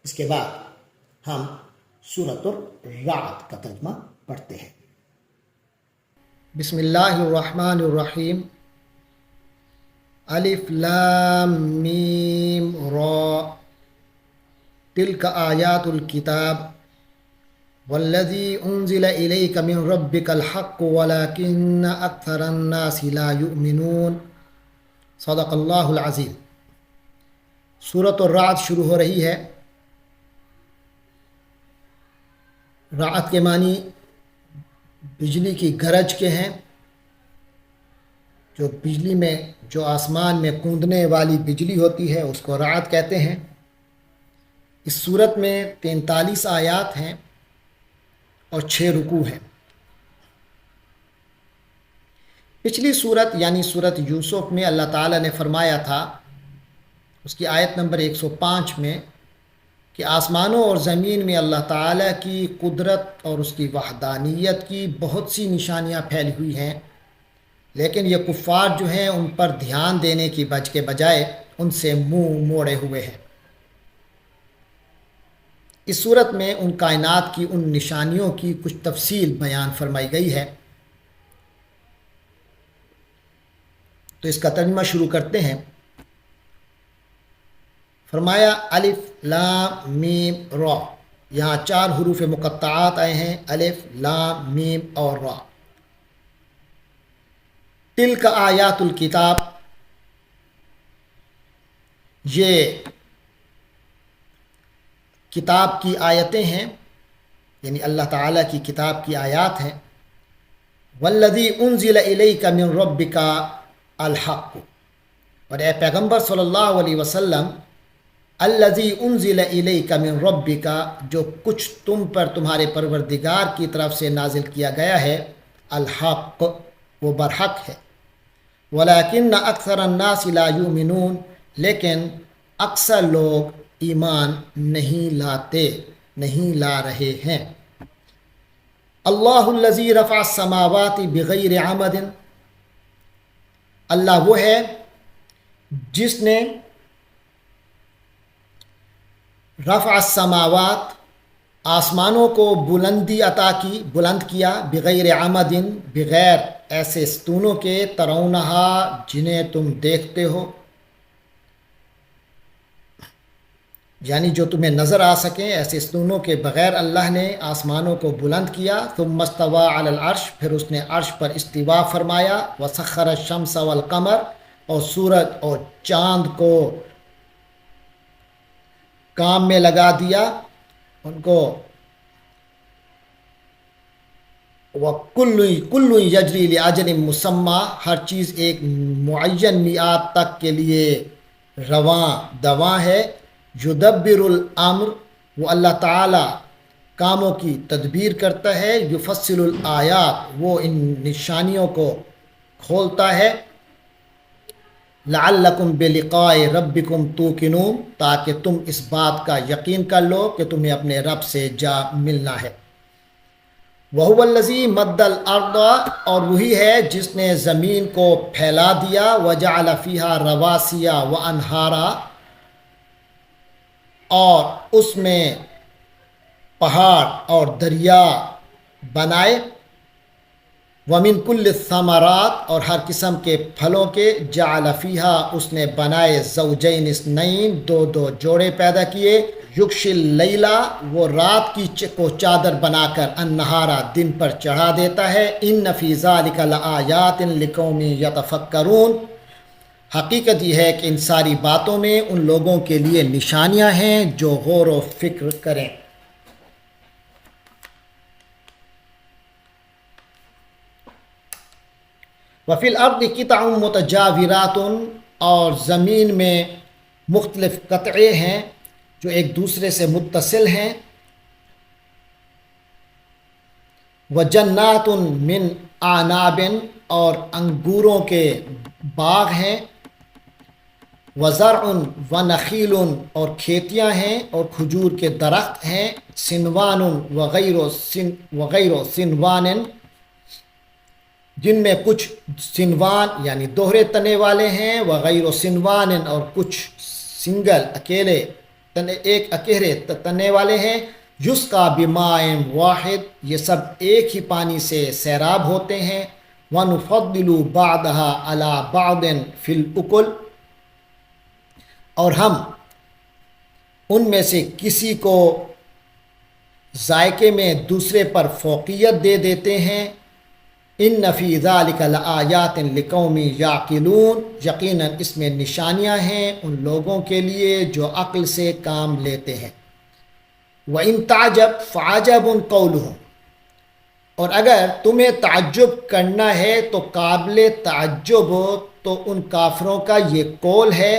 اس کے بعد ہم سورۃ الرعد کا ترجمہ پڑھتے ہیں۔ بسم اللہ الرحمن الرحیم۔ الف لام میم را تلک آیات الکتاب والذی انزل الیک من ربک الحق ولکن اکثر الناس لا یؤمنون۔ صدق اللہ العظیم۔ سورۃ الرعد شروع ہو رہی ہے۔ رعد کے معنی بجلی کی گرج کے ہیں، جو بجلی میں جو آسمان میں کوندنے والی بجلی ہوتی ہے اس کو رعد کہتے ہیں۔ اس صورت میں 43 آیات ہیں اور 6 رکوع ہیں۔ پچھلی صورت یعنی صورت یوسف میں اللہ تعالیٰ نے فرمایا تھا، اس کی آیت نمبر 105 میں، کہ آسمانوں اور زمین میں اللہ تعالیٰ کی قدرت اور اس کی وحدانیت کی بہت سی نشانیاں پھیلی ہوئی ہیں، لیکن یہ کفار جو ہیں ان پر دھیان دینے کی کے بجائے ان سے منہ موڑے ہوئے ہیں۔ اس صورت میں ان کائنات کی ان نشانیوں کی کچھ تفصیل بیان فرمائی گئی ہے۔ تو اس کا ترجمہ شروع کرتے ہیں۔ فرمایا الف لام میم را، یہاں 4 حروف مقطعات آئے ہیں، الف لام میم اور را۔ تلک آیات الکتاب، یہ کتاب کی آیتیں ہیں، یعنی اللہ تعالیٰ کی کتاب کی آیات ہیں۔ والذی انزل الیک من ربک الحق، اور اے پیغمبر صلی اللہ علیہ وسلم، الذی انزل الیک من ربک، جو کچھ تم پر تمہارے پروردگار کی طرف سے نازل کیا گیا ہے، الحق، وہ برحق ہے۔ ولکن اکثر الناس لا یؤمنون، لیکن اکثر لوگ ایمان نہیں لاتے، نہیں لا رہے ہیں۔ اللہ الذی رفع السماوات بغیر عمد، اللہ وہ ہے جس نے رفع السماوات، آسمانوں کو بلندی عطا کی، بلند کیا، بغیر عمد، بغیر ایسے ستونوں کے، ترونہا، جنہیں تم دیکھتے ہو، یعنی جو تمہیں نظر آ سکیں، ایسے ستونوں کے بغیر اللہ نے آسمانوں کو بلند کیا۔ ثم استوى علی العرش، پھر اس نے عرش پر استوا فرمایا۔ وسخر الشمس والقمر، اور سورج اور چاند کو کام میں لگا دیا، ان کو وَكُلٌّ يَجْرِي لِأَجَلٍ مُّسَمًّى، ہر چیز ایک معین میعاد تک کے لیے رواں دواں ہے۔ یدبر الامر، وہ اللہ تعالی کاموں کی تدبیر کرتا ہے۔ یفصل الآیات، وہ ان نشانیوں کو کھولتا ہے۔ لعلکم بلقاء ربکم توقنون، تاکہ تم اس بات کا یقین کر لو کہ تمہیں اپنے رب سے جا ملنا ہے۔ وَهُوَ الَّذِي مَدَّ الْأَرْضَ، اور وہی ہے جس نے زمین کو پھیلا دیا۔ وَجَعَلَ فِيهَا رَوَاسِيَ وَأَنْهَارًا، اور اس میں پہاڑ اور دریا بنائے۔ وَمِن كُلِّ الثَّمَرَاتِ، اور ہر قسم کے پھلوں کے۔ جَعَلَ فِيهَا، اس نے بنائے، زوجین اثنین، 2 جوڑے پیدا کیے۔ یغشی اللیل، وہ رات کی کو چادر بنا کر، النہار، دن پر چڑھا دیتا ہے۔ ان فی ذلک لآیات لقوم یتفکرون، حقیقت یہ ہے کہ ان ساری باتوں میں ان لوگوں کے لیے نشانیاں ہیں جو غور و فکر کریں۔ وفی الارض قطع متجاورات، اور زمین میں مختلف قطعے ہیں جو ایک دوسرے سے متصل ہیں۔ وجنات من اعناب، اور انگوروں کے باغ ہیں۔ وزرع ونخیل، اور کھیتیاں ہیں اور کھجور کے درخت ہیں۔ سنوان وغیر سنوان، جن میں کچھ سنوان یعنی دوہرے تنے والے ہیں، وغیر سنوان، اور کچھ سنگل اکیلے ایک اکیرے تننے والے ہیں، یسقا بماء واحد، یہ سب ایک ہی پانی سے سیراب ہوتے ہیں، ونفضل بعضها على بعض فی الاکل، اور ہم ان میں سے کسی کو ذائقے میں دوسرے پر فوقیت دے دیتے ہیں۔ ان فی ذلک لآیات لقوم یعقلون، یقیناً اس میں نشانیاں ہیں ان لوگوں کے لیے جو عقل سے کام لیتے ہیں۔ وَإِن تَعْجَبْ فَعَجَبٌ قَوْلُهُمْ، اور اگر تمہیں تعجب کرنا ہے تو قابل تعجب تو ان کافروں کا یہ قول ہے،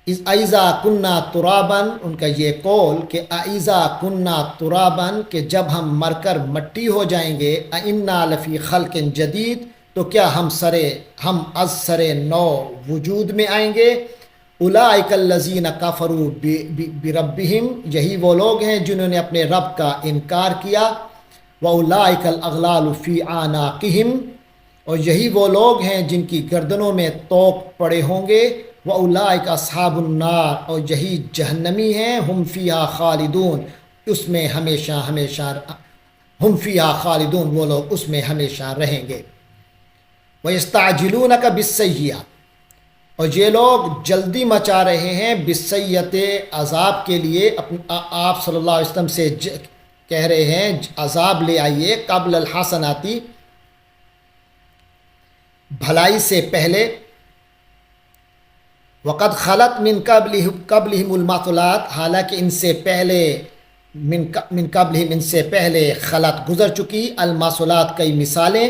اَإِذَا كُنَّا تُرَابًا، ان کا یہ قول کہ اَإِذَا كُنَّا تُرَابًا، کہ جب ہم مر کر مٹی ہو جائیں گے، اَإِنَّا لَفِي خَلْقٍ جَدِيدٍ، تو کیا ہم از سر نو وجود میں آئیں گے۔ اولئک الذین کفروا بربہم، یہی وہ لوگ ہیں جنہوں نے اپنے رب کا انکار کیا، واولئک الاغلال فی اعناقہم، اور یہی وہ لوگ ہیں جن کی گردنوں میں طوق پڑے ہوں گے، واولئک اصحاب النار، اور یہی جہنمی ہیں، ہم فیہا خالدون، اس میں ہمیشہ ہم فیہا خالدون، وہ لوگ اس میں ہمیشہ رہیں گے۔ وَيَسْتَعْجِلُونَكَ بِالسَّيِّئَةِ، اور یہ لوگ جلدی مچا رہے ہیں بالسیئۃ، عذاب کے لیے، آپ صلی اللہ علیہ وسلم سے کہہ رہے ہیں عذاب لے آئیے، قبل الحسناتی، بھلائی سے پہلے، وقد خلت من قبلہم المثلات، حالانکہ ان سے پہلے من قبلہم، ان سے پہلے خلت گزر چکی، المثلات کئی مثالیں،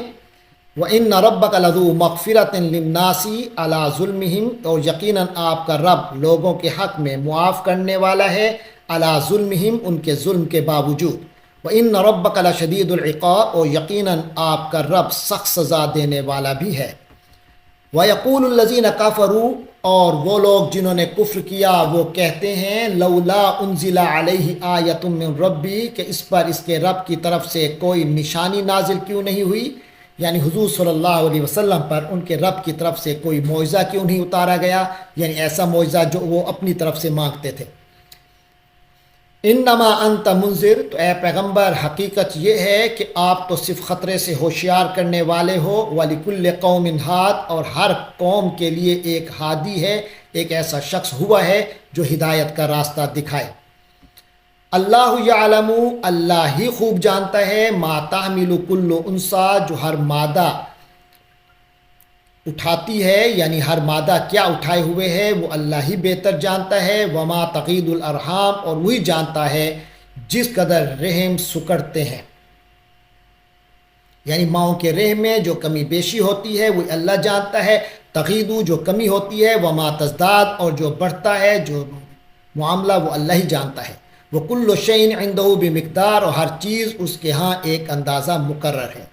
وَإِنَّ رَبَّكَ لَذُو مَغْفِرَةٍ لِلنَّاسِ عَلَىٰ ظُلْمِهِمْ، اور یقیناً آپ کا رب لوگوں کے حق میں معاف کرنے والا ہے، عَلَىٰ ظُلْمِهِمْ، ان کے ظلم کے باوجود، وَإِنَّ رَبَّكَ لَشَدِيدُ الْعِقَابِ، اور یقیناً آپ کا رب سخت سزا دینے والا بھی ہے۔ وَيَقُولُ الَّذِينَ كَفَرُوا، اور وہ لوگ جنہوں نے کفر کیا وہ کہتے ہیں، لولا انزل علیہ آیۃ من ربی، کہ اس پر اس کے رب کی طرف سے کوئی نشانی نازل کیوں نہیں ہوئی، یعنی حضور صلی اللہ علیہ وسلم پر ان کے رب کی طرف سے کوئی معجزہ کیوں نہیں اتارا گیا، یعنی ایسا معجزہ جو وہ اپنی طرف سے مانگتے تھے۔ انما انت منذر، تو اے پیغمبر حقیقت یہ ہے کہ آپ تو صرف خطرے سے ہوشیار کرنے والے ہو، وَلِكُلِّ قَوْمٍ ہاد، اور ہر قوم کے لیے ایک ہادی ہے، ایک ایسا شخص ہوا ہے جو ہدایت کا راستہ دکھائے۔ اللہ یعلم، اللہ ہی خوب جانتا ہے، ما تحمل کل انثی، جو ہر مادہ اٹھاتی ہے، یعنی ہر مادہ کیا اٹھائے ہوئے ہے وہ اللہ ہی بہتر جانتا ہے، وما تغید الارحام، اور وہی جانتا ہے جس قدر رحم سکڑتے ہیں، یعنی ماؤں کے رحم میں جو کمی بیشی ہوتی ہے وہ اللہ جانتا ہے، تغیدو جو کمی ہوتی ہے، وما تزداد، اور جو بڑھتا ہے جو معاملہ وہ اللہ ہی جانتا ہے، وہ کل شیء عنده بمقدار، اور ہر چیز اس کے ہاں ایک اندازہ مقرر ہے۔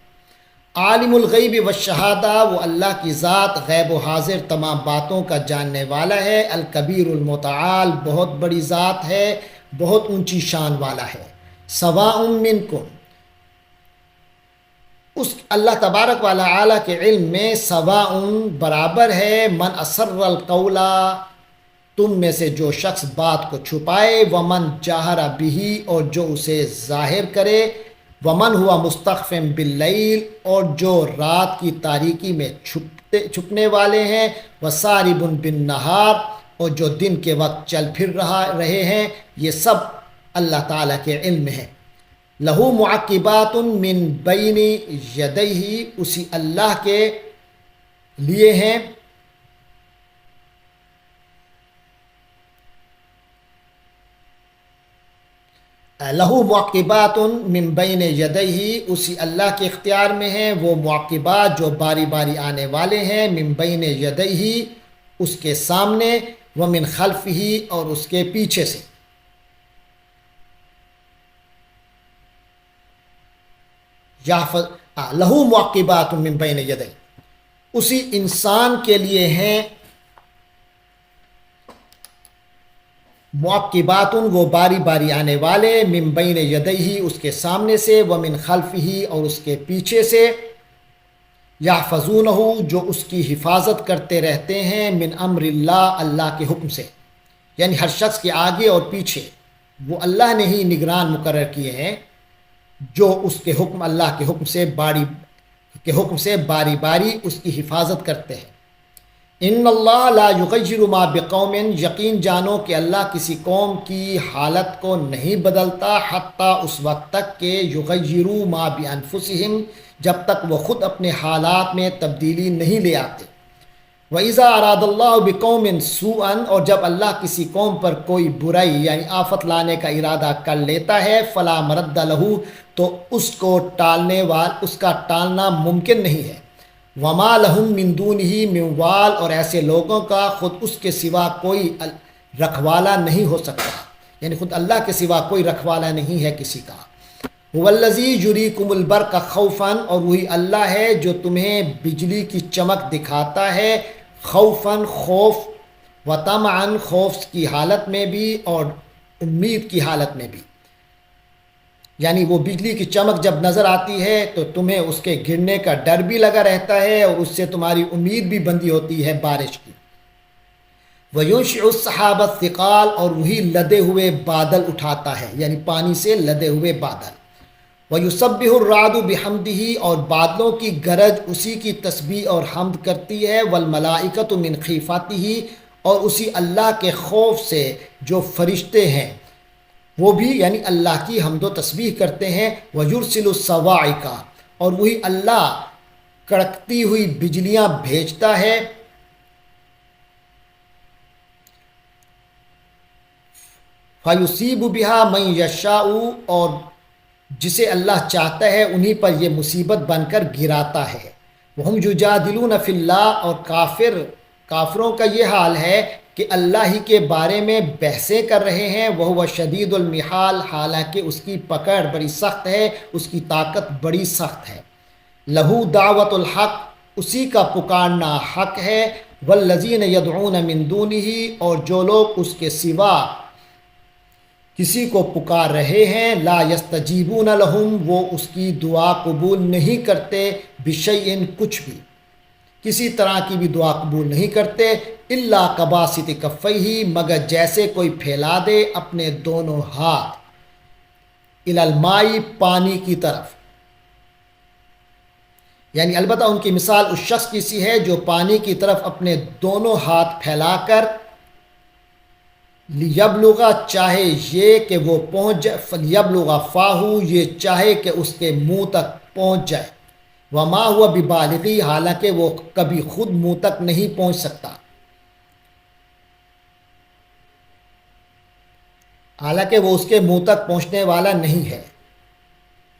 عالم الغیب والشہادہ، وہ اللہ کی ذات غیب و حاضر تمام باتوں کا جاننے والا ہے، الکبیر المتعال، بہت بڑی ذات ہے، بہت اونچی شان والا ہے۔ سواء منکم، اس اللہ تبارک و تعالی کے علم میں سواء برابر ہے، من اسر القول، تم میں سے جو شخص بات کو چھپائے، ومن جاہر بہ، اور جو اسے ظاہر کرے، ومن ہوا مستخفٍ باللیل، اور جو رات کی تاریکی میں چھپنے والے ہیں، وسارب بالنہار، اور جو دن کے وقت چل پھر رہے ہیں، یہ سب اللہ تعالیٰ کے علم میں ہے۔ لہو معقبات من بین یدیہ، اسی اللہ کے لیے ہیں لہو معقبات من بین یدیہ، اسی اللہ کے اختیار میں ہیں وہ معقبات جو باری باری آنے والے ہیں، من بین یدیہ، اس کے سامنے، ومن خلفہ، اور اس کے پیچھے سے۔ لہو معقبات من بین یدیہ، اسی انسان کے لیے ہیں معقبات، وہ باری باری آنے والے، من بین یدیہ، اس کے سامنے سے، ومن خلفہ، اور اس کے پیچھے سے، یحفظونہ، جو اس کی حفاظت کرتے رہتے ہیں، من امر اللہ، اللہ کے حکم سے، یعنی ہر شخص کے آگے اور پیچھے وہ اللہ نے ہی نگران مقرر کیے ہیں جو اس کے حکم اللہ کے حکم سے باری باری اس کی حفاظت کرتے ہیں۔ ان اللہ لا یغیر ما بقوم، یقین جانو کہ اللہ کسی قوم کی حالت کو نہیں بدلتا حتیٰ اس وقت تک کہ یغیروا ما بانفسہم، جب تک وہ خود اپنے حالات میں تبدیلی نہیں لے آتے۔ وَإِذَا أَرَادَ اللَّهُ بِقَوْمٍ سُوءًا، اور جب اللہ کسی قوم پر کوئی برائی یعنی آفت لانے کا ارادہ کر لیتا ہے، فَلَا مَرَدَّ لَهُ، تو اس کا ٹالنا ممکن نہیں ہے۔ وَمَا لَهُم مِّن دُونِهِ مِن وَالٍ، اور ایسے لوگوں کا خود اس کے سوا کوئی رکھوالا نہیں ہو سکتا، یعنی خود اللہ کے سوا کوئی رکھوالا نہیں ہے کسی کا۔ هُوَ الَّذِي يُرِيكُمُ الْبَرْقَ خَوْفًا، اور وہی اللہ ہے جو تمہیں بجلی کی چمک دکھاتا ہے، خوفاً خوف، وطمعاً خوف کی حالت میں بھی اور امید کی حالت میں بھی، یعنی وہ بجلی کی چمک جب نظر آتی ہے تو تمہیں اس کے گرنے کا ڈر بھی لگا رہتا ہے اور اس سے تمہاری امید بھی بندھی ہوتی ہے بارش کی۔ وَيُنشِئُ السَّحَابَ الثِّقَالَ، اور وہی لدے ہوئے بادل اٹھاتا ہے، یعنی پانی سے لدے ہوئے بادل۔ وَيُسَبِّحُ الرَّعْدُ بِحَمْدِهِ، اور بادلوں کی گرج اسی کی تسبیح اور حمد کرتی ہے، وَالْمَلَائِكَةُ مِنْ خِیفَتِهِ، اور اسی اللہ کے خوف سے جو فرشتے ہیں وہ بھی یعنی اللہ کی حمد و تسبیح کرتے ہیں۔ وَيُرْسِلُ الصَّوَاعِقَ، اور وہی اللہ کڑکتی ہوئی بجلیاں بھیجتا ہے۔ فَيُصِيبُ بِهَا مَن يَشَاءُ، اور جسے اللہ چاہتا ہے انہی پر یہ مصیبت بن کر گراتا ہے۔ وَهُمْ يُجَادِلُونَ فِي اللَّهِ، اور کافروں کا یہ حال ہے کہ اللہ ہی کے بارے میں بحثیں کر رہے ہیں۔ وَهُوَ شَدِيدُ الْمِحَالِ، حالانکہ اس کی پکڑ بڑی سخت ہے، اس کی طاقت بڑی سخت ہے۔ لَهُ دعوت الحق، اسی کا پکارنا حق ہے۔ وَالَّذِينَ يَدْعُونَ مِن دُونِهِ، اور جو لوگ اس کے سوا کسی کو پکار رہے ہیں، لا یستجیبون لہم، وہ اس کی دعا قبول نہیں کرتے، بشیء، کچھ بھی، کسی طرح کی بھی دعا قبول نہیں کرتے، الا کباسط کفیہ، مگر جیسے کوئی پھیلا دے اپنے دونوں ہاتھ، الی الماء، پانی کی طرف، یعنی البتہ ان کی مثال اس شخص کی سی ہے جو پانی کی طرف اپنے دونوں ہاتھ پھیلا کر لیبلغ، چاہے یہ کہ وہ پہنچ جائے، فلیبلغ فاہو، یہ چاہے کہ اس کے منہ تک پہنچ جائے، وما ہوا ببالغی، حالانکہ وہ کبھی خود منہ تک نہیں پہنچ سکتا، حالانکہ وہ اس کے منہ تک پہنچنے والا نہیں ہے۔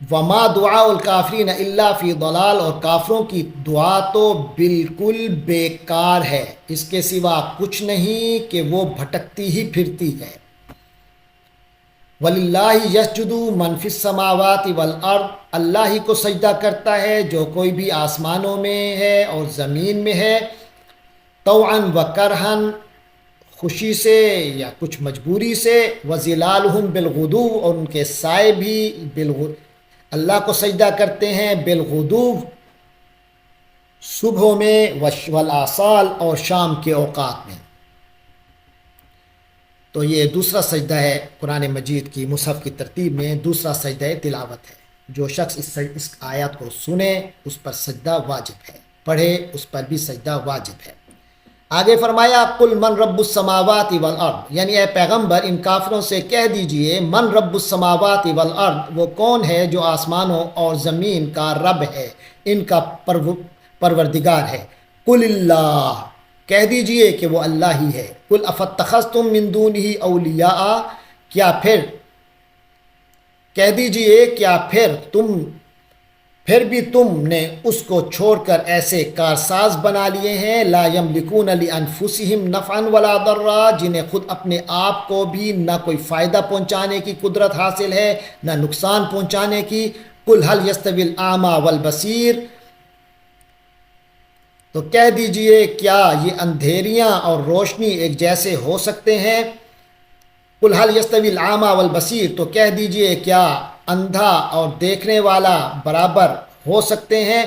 وما دعاء الکافرین الا فی ضلال، اور کافروں کی دعا تو بالکل بیکار ہے، اس کے سوا کچھ نہیں کہ وہ بھٹکتی ہی پھرتی ہے۔ وَلِلَّهِ يَسْجُدُ مَنْ فِي السَّمَاوَاتِ وَالْأَرْضِ، اللہ ہی کو سجدہ کرتا ہے جو کوئی بھی آسمانوں میں ہے اور زمین میں ہے، طوعاً وکرہاً، خوشی سے یا کچھ مجبوری سے، وَظِلَالُهُمْ بِالْغُدُوِّ، اور ان کے سائے بھی اللہ کو سجدہ کرتے ہیں، بالغدو، صبحوں میں، والآصال، اور شام کے اوقات میں۔ تو یہ دوسرا سجدہ ہے قرآن مجید کی مصحف کی ترتیب میں، دوسرا سجدہ تلاوت ہے۔ جو شخص اس آیات کو سنے اس پر سجدہ واجب ہے، پڑھے اس پر بھی سجدہ واجب ہے۔ آگے فرمایا قل من رب السماوات والارض، یعنی اے پیغمبر ان کافروں سے کہہ دیجئے من رب السماوات والارض، وہ کون ہے جو آسمانوں اور زمین کا رب ہے، ان کا پروردگار ہے۔ قل اللہ، کہہ دیجئے کہ وہ اللہ ہی ہے۔ قل افاتخذتم من دونہ اولیاء، کیا پھر کہہ دیجئے کیا پھر بھی تم نے اس کو چھوڑ کر ایسے کارساز بنا لیے ہیں، لا یملکون لانفسہم نفعا ولا ضرا، جنہیں خود اپنے آپ کو بھی نہ کوئی فائدہ پہنچانے کی قدرت حاصل ہے نہ نقصان پہنچانے کی۔ قل هل یستوی الاعمی والبصیر، تو کہہ دیجئے کیا یہ اندھیریاں اور روشنی ایک جیسے ہو سکتے ہیں؟ قل هل یستوی الاعمی والبصیر، تو کہہ دیجئے کیا اندھا اور دیکھنے والا برابر ہو سکتے ہیں؟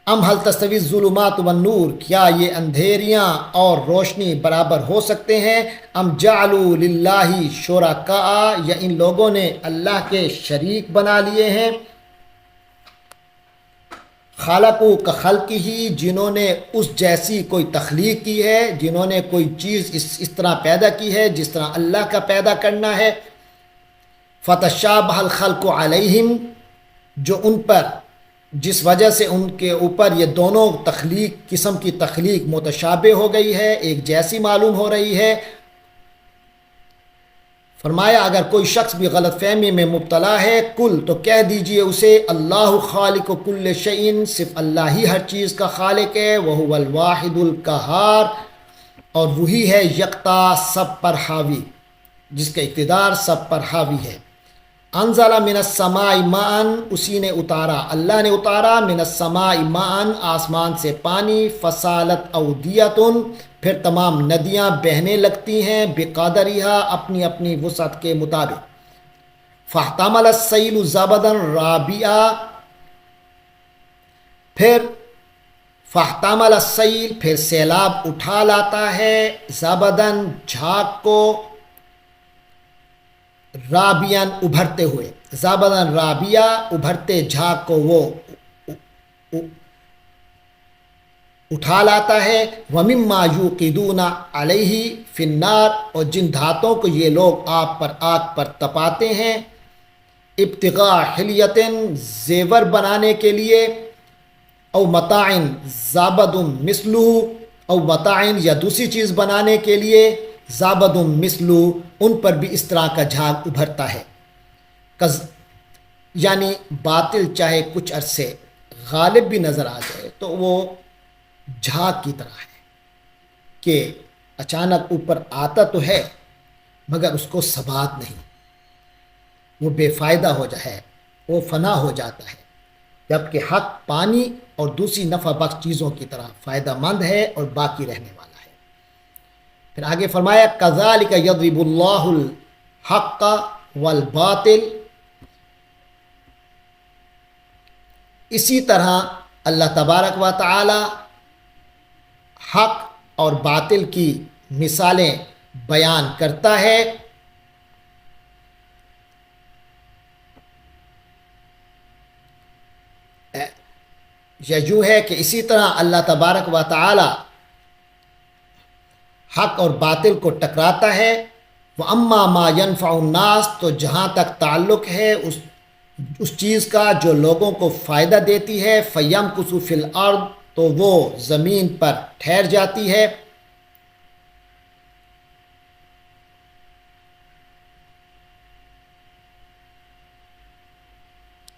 ام حل تستوی الظلمات والنور، کیا یہ اندھیریاں اور روشنی برابر ہو سکتے ہیں؟ ام جعلوا للہ شرکاء، یا ان لوگوں نے اللہ کے شریک بنا لیے ہیں، خالقو کخلقہ، جنہوں نے اس جیسی کوئی تخلیق کی ہے، جنہوں نے کوئی چیز اس طرح پیدا کی ہے جس طرح اللہ کا پیدا کرنا ہے، فتشابہ الخلق علیہم، جو ان پر جس وجہ سے ان کے اوپر یہ دونوں قسم کی تخلیق متشابہ ہو گئی ہے، ایک جیسی معلوم ہو رہی ہے۔ فرمایا اگر کوئی شخص بھی غلط فہمی میں مبتلا ہے، کل تو کہہ دیجئے اسے اللہ خالق کل شیء، صرف اللہ ہی ہر چیز کا خالق ہے، وہو الواحد القہار، اور وہی ہے یکتا سب پر حاوی، جس کا اقتدار سب پر حاوی ہے۔ انزل من السماء ماء، اسی نے اتارا، اللہ نے اتارا، من السماء ماء، آسمان سے پانی، فسالت اودیۃ، پھر تمام ندیاں بہنے لگتی ہیں، بقدرہا، اپنی اپنی وسعت کے مطابق، فاحتمل السیل زبدا رابعا، پھر فاحتمل السیل، پھر سیلاب اٹھا لاتا ہے، زبدن جھاگ کو، رابیان ابھرتے ہوئے، زبدن رابیہ، ابھرتے جھاگ کو وہ اٹھا لاتا ہے، وَمِمَّا يُوقِدُونَ عَلَيْهِ فِي النَّارِ، اور جن دھاتوں کو یہ لوگ آگ پر تپاتے ہیں، ابتغاء حلیۃ، زیور بنانے کے لیے، او متاع زابد مثلہ، او متاع، یا دوسری چیز بنانے کے لیے، زابد مثلہ، ان پر بھی اس طرح کا جھاگ ابھرتا ہے۔ یعنی باطل چاہے کچھ عرصے غالب بھی نظر آ جائے تو وہ جھاگ کی طرح ہے کہ اچانک اوپر آتا تو ہے مگر اس کو ثبات نہیں، وہ بے فائدہ ہو جائے، وہ فنا ہو جاتا ہے، جبکہ حق پانی اور دوسری نفع بخش چیزوں کی طرح فائدہ مند ہے اور باقی رہنے والا ہے۔ پھر آگے فرمایا کذالک یضرب اللہ الحق والباطل، اسی طرح اللہ تبارک و تعالی حق اور باطل کی مثالیں بیان کرتا ہے۔ یہ یوں ہے کہ اسی طرح اللہ تبارک و تعالی حق اور باطل کو ٹکراتا ہے۔ وَأَمَّا مَا يَنْفَعُ النَّاسَ، تو جہاں تک تعلق ہے اس چیز کا جو لوگوں کو فائدہ دیتی ہے، فَيَمْكُثُ فِي الْأَرْضِ، تو وہ زمین پر ٹھہر جاتی ہے۔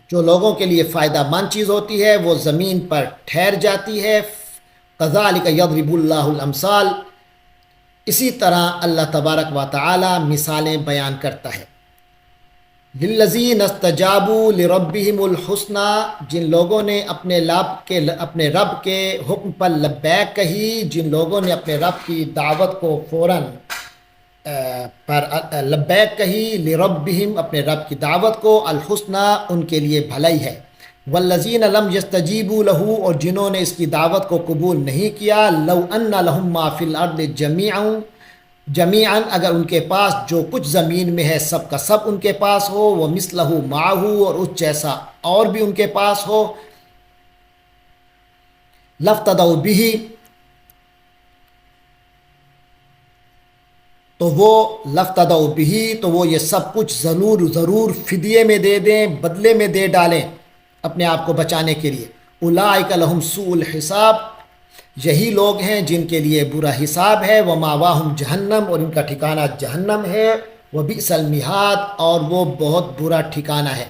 جو لوگوں کے لیے فائدہ مند چیز ہوتی ہے وہ زمین پر ٹھہر جاتی ہے۔ کذالک یضرب اللہ الامثال، اسی طرح اللہ تبارک و تعالی مثالیں بیان کرتا ہے۔ للذین استجابوا لربہم الحسنی، جن لوگوں نے اپنے رب کے حکم پر لبیک کہی، جن لوگوں نے اپنے رب کی دعوت کو فوراً پر لبیک کہی، لربہم، اپنے رب کی دعوت کو، الحسنی، ان کے لیے بھلائی ہے۔ والذین لم یستجیبوا لہ، اور جنہوں نے اس کی دعوت کو قبول نہیں کیا، لو ان لہم ما فی الارض جمیعا، اگر ان کے پاس جو کچھ زمین میں ہے سب کا سب ان کے پاس ہو، ومثلہ معہ، اور اس جیسا اور بھی ان کے پاس ہو، لافتدوا بہ، تو وہ لافتدوا بہ، تو وہ یہ سب کچھ ضرور فدیے میں دے دیں، بدلے میں دے ڈالیں اپنے آپ کو بچانے کے لیے۔ اولئک لہم سوء الحساب، یہی لوگ ہیں جن کے لیے برا حساب ہے، وماواہم جہنم، اور ان کا ٹھکانہ جہنم ہے، وبئس المہاد، اور وہ بہت برا ٹھکانہ ہے۔